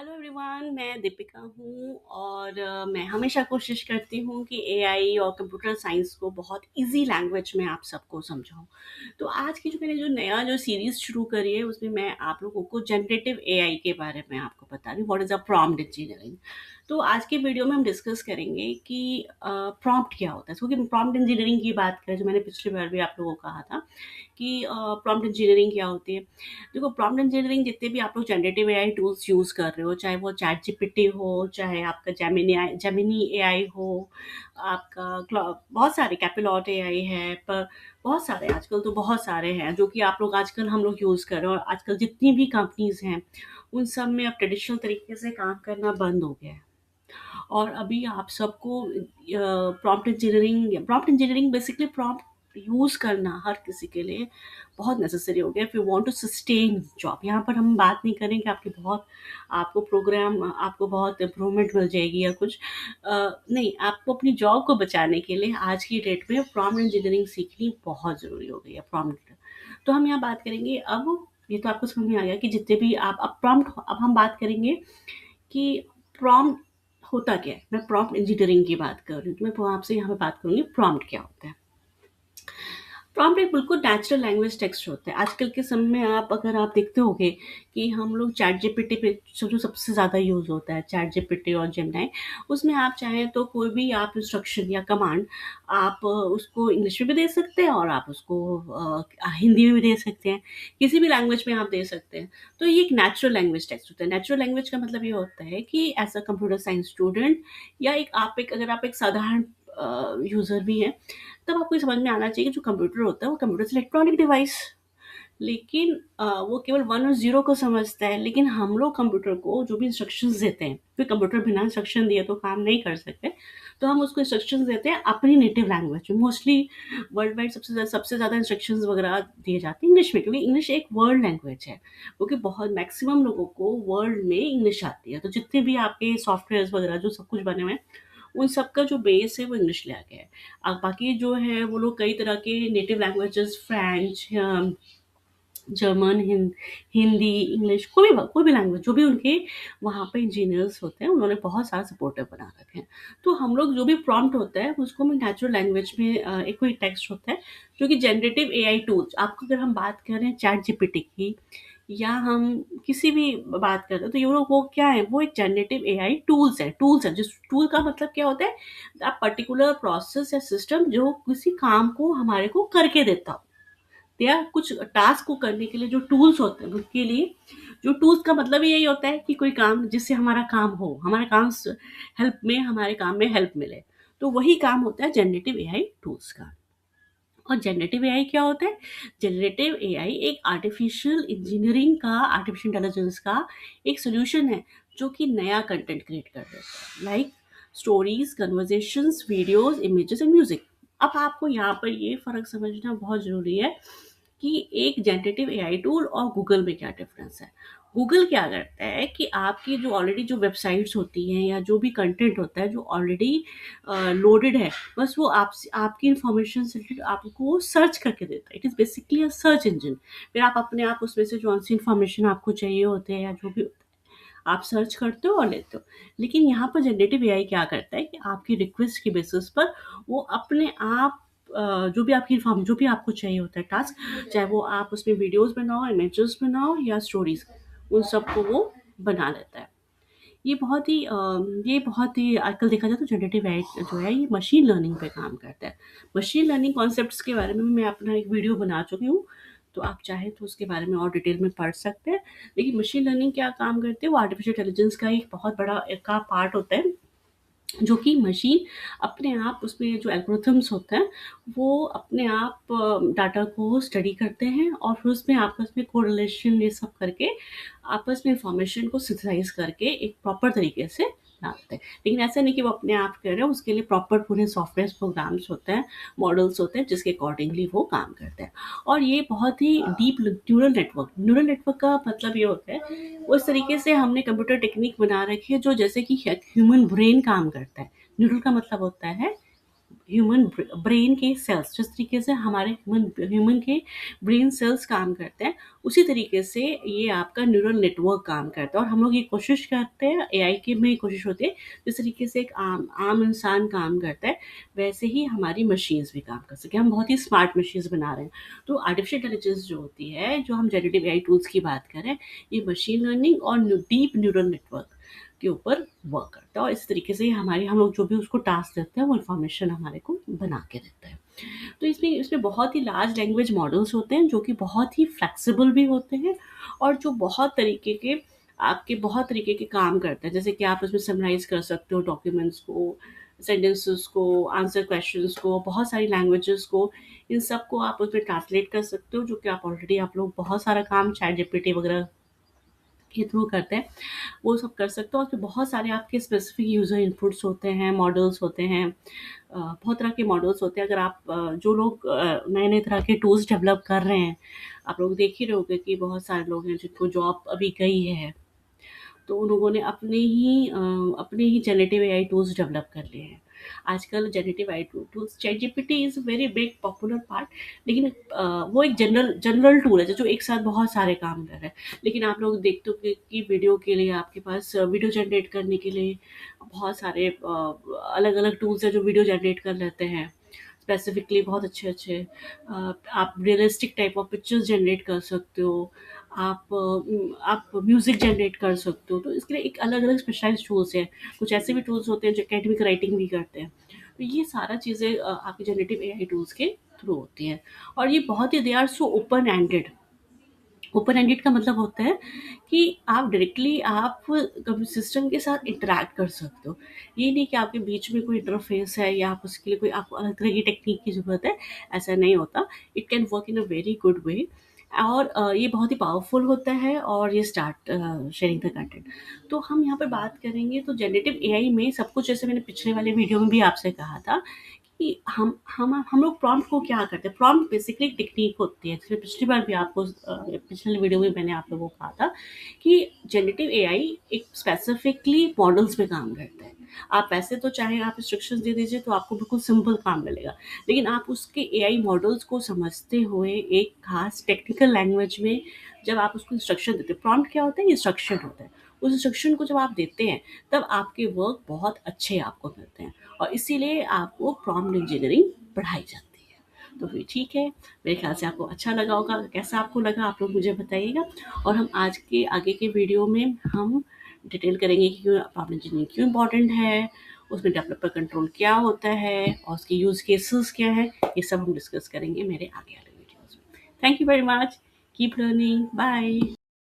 Hello everyone, मैं दीपिका हूँ और मैं हमेशा कोशिश करती हूँ कि एआई और कंप्यूटर साइंस को बहुत इजी लैंग्वेज में आप सबको समझाऊँ। तो आज की जो मैंने जो नया जो सीरीज़ शुरू करी है उसमें मैं आप लोगों को जनरेटिव एआई के बारे में आपको बता रही हूँ, what is a prompt engineering. तो आज के वीडियो में हम डिस्कस करेंगे कि प्रॉम्प्ट क्या होता है, क्योंकि प्रॉम्प्ट इंजीनियरिंग की बात करें जो मैंने पिछली बार भी आप लोगों को कहा था कि प्रॉम्प्ट इंजीनियरिंग क्या होती है। देखो, प्रॉम्प्ट इंजीनियरिंग जितने भी आप लोग जनरेटिव एआई टूल्स यूज़ कर रहे हो, चाहे वो चैट जीपीटी हो, चाहे आपका जेमिनी एआई हो, आपका बहुत सारे कैपिलॉट एआई है, पर बहुत सारे आजकल तो बहुत सारे हैं जो कि आप लोग आजकल हम लोग यूज़ कर रहे हैं। और आजकल जितनी भी कंपनीज हैं उन सब में अब ट्रेडिशनल तरीके से काम करना बंद हो गया है। और अभी आप सबको prompt engineering basically prompt use करना हर किसी के लिए बहुत नेसेसरी हो गया if you want to sustain job. यहाँ पर हम बात नहीं करें कि आपको बहुत इम्प्रूवमेंट मिल जाएगी या कुछ। नहीं, आपको अपनी जॉब को बचाने के लिए आज की डेट में प्रॉम्प्ट इंजीनियरिंग सीखनी बहुत ज़रूरी हो गई है। प्रॉम्प्ट तो हम यहाँ बात करेंगे अब। ये तो आपको समझ में आ गया कि जितने भी आप अब हम बात करेंगे कि प्रॉम्प्ट होता क्या है। मैं प्रॉम्प्ट इंजीनियरिंग की बात कर रही हूँ, तो मैं आपसे यहाँ पे बात करूँगी प्रॉम्प्ट क्या होता है। प्रॉम्प्ट एक बिल्कुल नेचुरल लैंग्वेज टेक्स्ट होता है। आजकल के समय में अगर आप देखते होंगे कि हम लोग चैट जीपीटी पे जो सबसे ज़्यादा यूज़ होता है, चैट जीपीटी और जेमिनी, उसमें आप चाहें तो कोई भी आप इंस्ट्रक्शन या कमांड आप उसको इंग्लिश में भी दे सकते हैं और आप उसको हिंदी में भी दे सकते हैं, किसी भी लैंग्वेज में आप दे सकते हैं। तो ये एक नेचुरल लैंग्वेज टेक्स्ट होता है। नेचुरल लैंग्वेज का मतलब ये होता है कि as a computer science student या अगर आप एक साधारण यूज़र भी हैं, तब आपको ये समझ में आना चाहिए कि जो कंप्यूटर होता है वो कंप्यूटर इज़ इलेक्ट्रॉनिक डिवाइस। लेकिन वो केवल 1 और 0 को समझता है, लेकिन हम लोग कंप्यूटर को जो भी इंस्ट्रक्शंस देते हैं, क्योंकि कंप्यूटर बिना इंस्ट्रक्शन दिए तो काम नहीं कर सकते, तो हम उसको इंस्ट्रक्शंस देते हैं अपनी नेटिव लैंग्वेज में। मोस्टली वर्ल्ड वाइड सबसे ज़्यादा इंस्ट्रक्शंस वगैरह दिए जाते हैं इंग्लिश में, क्योंकि इंग्लिश एक वर्ल्ड लैंग्वेज है, क्योंकि बहुत मैक्सिमम लोगों को वर्ल्ड में इंग्लिश आती है। तो जितने भी आपके सॉफ्टवेयर्स वगैरह जो सब कुछ बने हुए हैं, उन सब का जो बेस है वो इंग्लिश ले आ गया है। अब बाकी जो है वो लोग कई तरह के native languages, French, German, Hindi, English, कोई भी लैंग्वेज जो भी उनके वहाँ पे इंजीनियर्स होते हैं, उन्होंने बहुत सारा सपोर्टर बना रखे हैं। तो हम लोग जो भी प्रॉम्प्ट होता है उसको हम नेचुरल लैंग्वेज में एक कोई टेक्स्ट होता है जो कि जनरेटिव एआई टूल्स, आपको अगर हम बात करें चैट जीपीटी की या हम किसी भी बात करते हैं, तो ये लोग वो क्या है, वो एक जनरेटिव एआई टूल्स है जिस टूल का मतलब क्या होता है, अ पर्टिकुलर प्रोसेस या सिस्टम जो किसी काम को हमारे को करके देता हो, या कुछ टास्क को करने के लिए जो टूल्स होते हैं उनके लिए। जो टूल्स का मतलब यही होता है कि कोई काम जिससे हमारा काम हो, हमारे काम हेल्प में, हमारे काम में हेल्प मिले, तो वही काम होता है जनरेटिव एआई टूल्स का। और जनरेटिव एआई क्या होता है? जनरेटिव एआई एक आर्टिफिशियल इंटेलिजेंस का एक सोल्यूशन है जो कि नया कंटेंट क्रिएट कर देता है, like stories, conversations, videos, images and music. अब आपको यहाँ पर ये फ़र्क समझना बहुत ज़रूरी है कि एक जनरेटिव एआई टूल और गूगल में क्या डिफरेंस है। गूगल क्या करता है कि आपकी जो ऑलरेडी जो वेबसाइट्स होती हैं या जो भी कंटेंट होता है जो ऑलरेडी लोडेड है, बस वो आपकी इंफॉर्मेशन से रिलेटेड आपको सर्च करके देता है। It is basically a search engine. फिर आप अपने आप उसमें से जो सी इंफॉर्मेशन आपको चाहिए होते हैं या जो भी होता है, आप सर्च करते हो और लेते हो। लेकिन यहाँ पर जनरेटिव एआई क्या करता है कि आपकी रिक्वेस्ट के बेसिस पर वो अपने आप जो भी आपको चाहिए होता है टास्क, चाहे वो आप उसमें वीडियोस बनाओ, इमेजेस बनाओ या स्टोरीज, उन सबको वो बना लेता है। ये बहुत ही आजकल देखा जाए तो जनरेटिव एआई जो है ये मशीन लर्निंग पे काम करता है। मशीन लर्निंग कॉन्सेप्ट्स के बारे में मैं अपना एक वीडियो बना चुकी हूँ, तो आप चाहें तो उसके बारे में और डिटेल में पढ़ सकते हैं। लेकिन मशीन लर्निंग क्या काम करती है, वो आर्टिफिशियल इंटेलिजेंस का एक बहुत बड़ा का पार्ट होता है, जो कि मशीन अपने आप उसमें जो एल्गोरिथम्स होते हैं वो अपने आप डाटा को स्टडी करते हैं और फिर उसमें आपस में कोरिलेशन ये सब करके आपस में इंफॉर्मेशन को सिंथेसाइज करके एक प्रॉपर तरीके से डालते हैं। लेकिन ऐसा नहीं कि वो अपने आप कर रहे हैं, उसके लिए प्रॉपर पूरे सॉफ्टवेयर प्रोग्राम्स होते हैं, मॉडल्स होते हैं जिसके अकॉर्डिंगली वो काम करते हैं। और ये बहुत ही डीप न्यूरल नेटवर्क का मतलब ये होता है, उस तरीके से हमने कंप्यूटर टेक्निक बना रखी है जो जैसे कि ह्यूमन ब्रेन काम करता है। न्यूरल का मतलब होता है ह्यूमन ब्रेन के सेल्स, जिस तरीके से हमारे ह्यूमन के ब्रेन सेल्स काम करते हैं, उसी तरीके से ये आपका न्यूरल नेटवर्क काम करता है। और हम लोग ये कोशिश करते हैं, एआई की में कोशिश होती है, जिस तरीके से एक आम आम इंसान काम करता है, वैसे ही हमारी मशीन्स भी काम कर सकें। हम बहुत ही स्मार्ट मशीन्स बना रहे हैं। तो आर्टिफिशियल इंटेलिजेंस जो होती है, जो हम जेनरेटिव एआई टूल्स की बात करें, ये मशीन लर्निंग और डीप न्यूरल नेटवर्क के ऊपर वर्क करता है, और इस तरीके से हमारी हम लोग जो भी उसको टास्क देते हैं, वो इन्फॉर्मेशन हमारे को बना के देता है। तो इसमें इसमें बहुत ही लार्ज लैंग्वेज मॉडल्स होते हैं, जो कि बहुत ही फ्लेक्सिबल भी होते हैं, और जो बहुत तरीके के काम करते हैं। जैसे कि आप उसमें समराइज़ कर सकते हो डॉक्यूमेंट्स को, सेंटेंसेस को, आंसर क्वेश्चंस को, बहुत सारी लैंग्वेजेस को, इन सब को आप उसमें ट्रांसलेट कर सकते हो, जो कि आप लोग बहुत सारा काम चैट जीपीटी वगैरह के थ्रू करते हैं, वो सब कर सकते हो। उसमें बहुत सारे आपके स्पेसिफिक यूज़र इनपुट्स होते हैं, मॉडल्स होते हैं, बहुत तरह के मॉडल्स होते हैं। अगर आप जो लोग नए-नए तरह के टूल्स डेवलप कर रहे हैं, आप लोग देख ही रहे होंगे कि बहुत सारे लोग हैं जिनको जॉब अभी गई है, तो उन लोगों ने अपने ही जनरेटिव एआई टूल्स डेवलप कर लिए हैं। आजकल generative AI tools, chat GPT is very big popular part, लेकिन वो एक जनरल टूल है जो एक साथ बहुत सारे काम कर रहा है। लेकिन आप लोग देखते होंगे कि वीडियो के लिए आपके पास वीडियो जनरेट करने के लिए बहुत सारे अलग-अलग टूल्स हैं जो वीडियो जनरेट कर लेते हैं। स्पेसिफिकली बहुत अच्छे-अच्छे आप realistic type of pictures generate कर सकते हो। आप म्यूज़िक जनरेट कर सकते हो। तो इसके लिए एक अलग-अलग स्पेशलाइज़्ड टूल्स हैं। कुछ ऐसे भी टूल्स होते हैं जो एकेडमिक राइटिंग भी करते हैं। तो ये सारा चीज़ें आपके जनरेटिव एआई टूल्स के थ्रू होती हैं। और ये बहुत ही they are so open ended. Open ended का मतलब होता है कि आप सिस्टम के साथ इंटरैक्ट कर सकते हो। ये नहीं कि आपके बीच में कोई इंटरफेस है या आप उसके लिए कोई आपको अलग तरह की टेक्निक की ज़रूरत है, ऐसा नहीं होता। It can work in a very good way, और ये बहुत ही पावरफुल होता है, और ये स्टार्ट शेयरिंग द कंटेंट। तो हम यहाँ पे बात करेंगे, तो जनरेटिव एआई में सब कुछ, जैसे मैंने पिछले वाले वीडियो में भी आपसे कहा था, कि हम लोग प्रॉम्प्ट को क्या करते हैं। प्रॉम्प्ट बेसिकली एक टेक्निक होती है, जैसे पिछली बार भी पिछले वीडियो में मैंने आप लोगों को कहा था कि जनरेटिव एआई एक स्पेसिफिकली मॉडल्स पे काम करता है। आप वैसे तो चाहे आप इंस्ट्रक्शंस दे दीजिए तो आपको बिल्कुल सिंपल काम मिलेगा, लेकिन आप उसके एआई मॉडल्स को समझते हुए एक खास टेक्निकल लैंग्वेज में जब आप उसको इंस्ट्रक्शन देते हैं, प्रॉम्प्ट क्या होता है, इंस्ट्रक्शन होता है। उस इंस्ट्रक्शन को जब आप देते हैं, तब आपके वर्क बहुत अच्छे आपको मिलते हैं, और इसीलिए आपको प्रॉम्प्ट इंजीनियरिंग पढ़ाई जाती है। तो फिर ठीक है, मेरे ख्याल से आपको अच्छा लगा होगा। कैसा आपको लगा आप लोग मुझे बताइएगा। और हम आज के आगे के वीडियो में हम डिटेल करेंगे कि क्यों प्रॉम्प्ट इंजीनियरिंग क्यों इम्पोर्टेंट है, उसमें डेवलपर कंट्रोल क्या होता है, और उसके यूज़ केसेस क्या है, ये सब हम डिस्कस करेंगे मेरे आगे वाले वीडियोज़ में। Thank you very much. Keep learning. Bye.